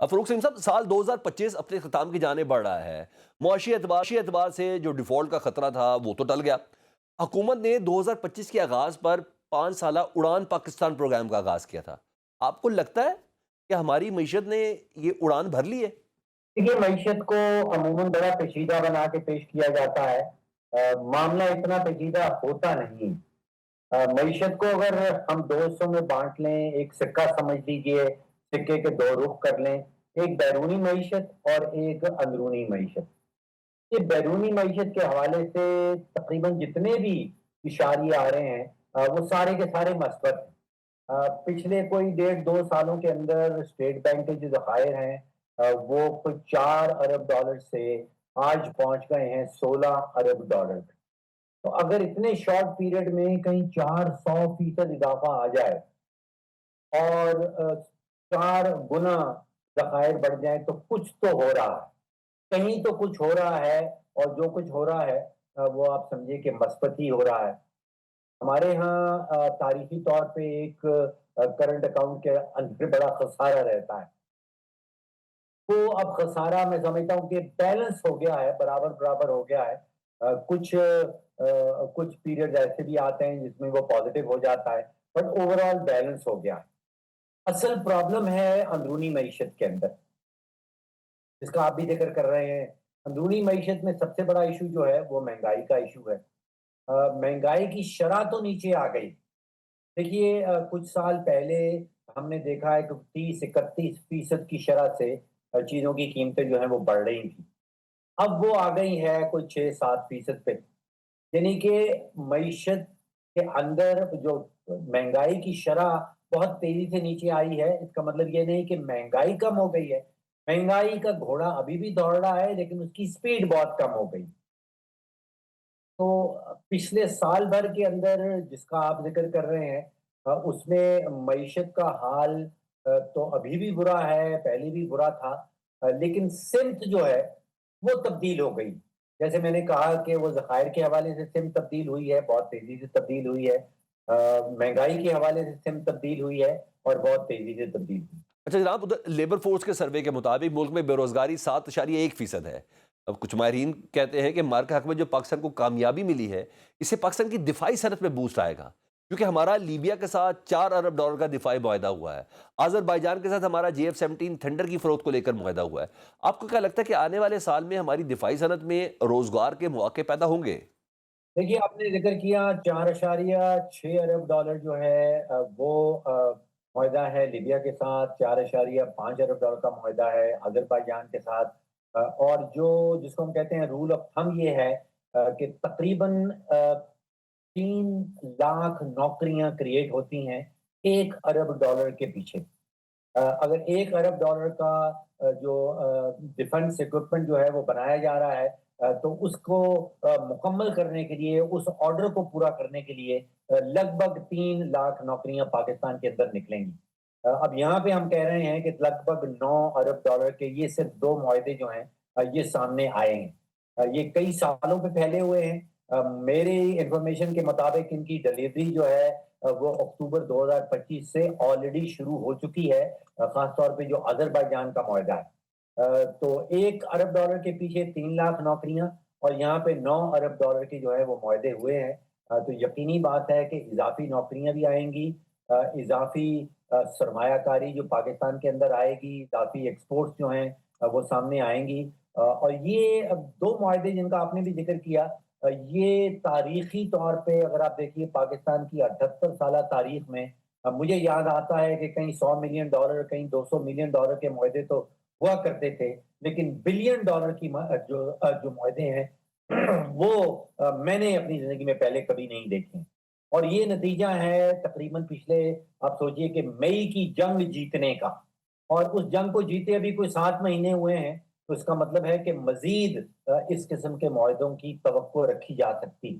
فروخ سنگھ صاحب، سال 2025 اپنے اختتام کی جانب بڑھ رہا ہے۔ معاشی اعتبار سے جو ڈیفالٹ کا خطرہ تھا وہ تو ٹل گیا۔ حکومت نے 2025 کے آغاز پر 5 سالہ اڑان پاکستان پروگرام کا آغاز کیا تھا۔ آپ کو لگتا ہے کہ ہماری معیشت نے یہ اڑان بھر لی ہے؟ دیکھیے، معیشت کو عموماً بڑا پیچیدہ بنا کے پیش کیا جاتا ہے۔ معاملہ اتنا پیچیدہ ہوتا نہیں۔ معیشت کو اگر ہم دو حصوں میں بانٹ لیں، ایک سکہ سمجھ لیجئے، سکے کے دو رخ کر لیں، ایک بیرونی معیشت اور ایک اندرونی معیشت۔ یہ بیرونی معیشت کے حوالے سے تقریباً جتنے بھی اشاریے آ رہے ہیں وہ سارے کے سارے مثبت ہیں۔ پچھلے کوئی 1.5 2 سالوں کے اندر اسٹیٹ بینک کے جو ذخائر ہیں وہ کوئی 4 ارب ڈالر سے آج پہنچ گئے ہیں 16 ارب ڈالر پہ۔ تو اگر اتنے شارٹ پیریڈ میں کہیں 400% اضافہ آ جائے اور 4 گنا ذخائر بڑھ جائیں تو کچھ تو ہو رہا ہے، کہیں تو کچھ ہو رہا ہے، اور جو کچھ ہو رہا ہے وہ آپ سمجھے کہ مثبت ہی ہو رہا ہے۔ ہمارے ہاں تاریخی طور پہ ایک کرنٹ اکاؤنٹ کے اندر بڑا خسارہ رہتا ہے۔ وہ اب خسارہ میں سمجھتا ہوں کہ بیلنس ہو گیا ہے، برابر برابر ہو گیا ہے۔ کچھ پیریڈ ایسے بھی آتے ہیں جس میں وہ پازیٹیو ہو جاتا ہے، بٹ اوور آل بیلنس ہو گیا ہے۔ اصل پرابلم ہے اندرونی معیشت کے اندر، جس کا آپ بھی ذکر کر رہے ہیں۔ اندرونی معیشت میں سب سے بڑا ایشو جو ہے وہ مہنگائی کا ایشو ہے۔ مہنگائی کی شرح تو نیچے آ گئی۔ دیکھیے، کچھ سال پہلے ہم نے دیکھا ہے کہ 30 31% کی شرح سے چیزوں کی قیمتیں جو ہیں وہ بڑھ رہی تھیں۔ اب وہ آ گئی ہے کوئی 6 7% پہ، یعنی کہ معیشت کے اندر جو مہنگائی کی شرح بہت تیزی سے نیچے آئی ہے۔ اس کا مطلب یہ نہیں کہ مہنگائی کم ہو گئی ہے، مہنگائی کا گھوڑا ابھی بھی دوڑ رہا ہے لیکن اس کی سپیڈ بہت کم ہو گئی۔ تو پچھلے سال بھر کے اندر جس کا آپ ذکر کر رہے ہیں اس میں معیشت کا حال تو ابھی بھی برا ہے، پہلے بھی برا تھا، لیکن سمت جو ہے وہ تبدیل ہو گئی۔ جیسے میں نے کہا کہ وہ ذخائر کے حوالے سے سمت تبدیل ہوئی ہے، بہت تیزی سے تبدیل ہوئی ہے۔ مہنگائی کے حوالے سے سمت تبدیل ہوئی ہے اور بہت تیزی سے تبدیل ہوئی ہے۔ اچھا جناب، ادھر لیبر فورس کے سروے کے مطابق ملک میں بے روزگاری 7.1% ہے۔ اب کچھ ماہرین کہتے ہیں کہ مارکا حق میں جو پاکستان کو کامیابی ملی ہے، اس سے پاکستان کی دفاعی صنعت میں بوسٹ آئے گا، کیونکہ ہمارا لیبیا کے ساتھ 4 ارب ڈالر کا دفاعی معاہدہ ہوا ہے۔ آذربائیجان کے ساتھ ہمارا JF-17 تھنڈر کی فروخت کو لے کر معاہدہ ہوا ہے۔ آپ کو کیا لگتا ہے کہ آنے والے سال میں ہماری دفاعی صنعت میں روزگار کے مواقع پیدا ہوں گے؟ دیکھیے، آپ نے ذکر کیا 4.6 ارب ڈالر جو ہے وہ معاہدہ ہے لیبیا کے ساتھ، 4.5 ارب ڈالر کا معاہدہ ہے آذربائیجان کے ساتھ۔ اور جو جس کو ہم کہتے ہیں رول آف تھم یہ ہے کہ تقریباً 3 لاکھ نوکریاں کریٹ ہوتی ہیں 1 ارب ڈالر کے پیچھے۔ اگر 1 ارب ڈالر کا جو ڈیفنس اکوپمنٹ جو ہے وہ بنایا جا رہا ہے تو اس کو مکمل کرنے کے لیے، اس آرڈر کو پورا کرنے کے لیے لگ بھگ 3 لاکھ نوکریاں پاکستان کے اندر نکلیں گی۔ اب یہاں پہ ہم کہہ رہے ہیں کہ لگ بھگ 9 ارب ڈالر کے یہ صرف 2 معاہدے جو ہیں یہ سامنے آئے ہیں۔ یہ کئی سالوں پہ پھیلے ہوئے ہیں۔ میری انفارمیشن کے مطابق ان کی ڈلیوری جو ہے وہ اکتوبر 2025 سے آلریڈی شروع ہو چکی ہے، خاص طور پہ جو آذربائیجان کا معاہدہ ہے۔ تو 1 ارب ڈالر کے پیچھے 3 لاکھ نوکریاں، اور یہاں پہ 9 ارب ڈالر کے جو ہے وہ معاہدے ہوئے ہیں۔ تو یقینی بات ہے کہ اضافی نوکریاں بھی آئیں گی، اضافی سرمایہ کاری جو پاکستان کے اندر آئے گی، اضافی ایکسپورٹس جو ہیں وہ سامنے آئیں گی۔ اور یہ اب 2 معاہدے جن کا آپ نے بھی ذکر کیا، یہ تاریخی طور پہ اگر آپ دیکھیے پاکستان کی 78 سالہ تاریخ میں مجھے یاد آتا ہے کہ کہیں 100 ملین ڈالر، کہیں 200 ملین ڈالر کے معاہدے تو ہوا کرتے تھے، لیکن بلین ڈالر کی جو معاہدے ہیں وہ میں نے اپنی زندگی میں پہلے کبھی نہیں دیکھے ہیں۔ اور یہ نتیجہ ہے تقریباً پچھلے، آپ سوچئے کہ مئی کی جنگ جیتنے کا، اور اس جنگ کو جیتے ابھی کوئی 7 مہینے ہوئے ہیں، تو اس کا مطلب ہے کہ مزید اس قسم کے معاہدوں کی توقع رکھی جا سکتی ہے۔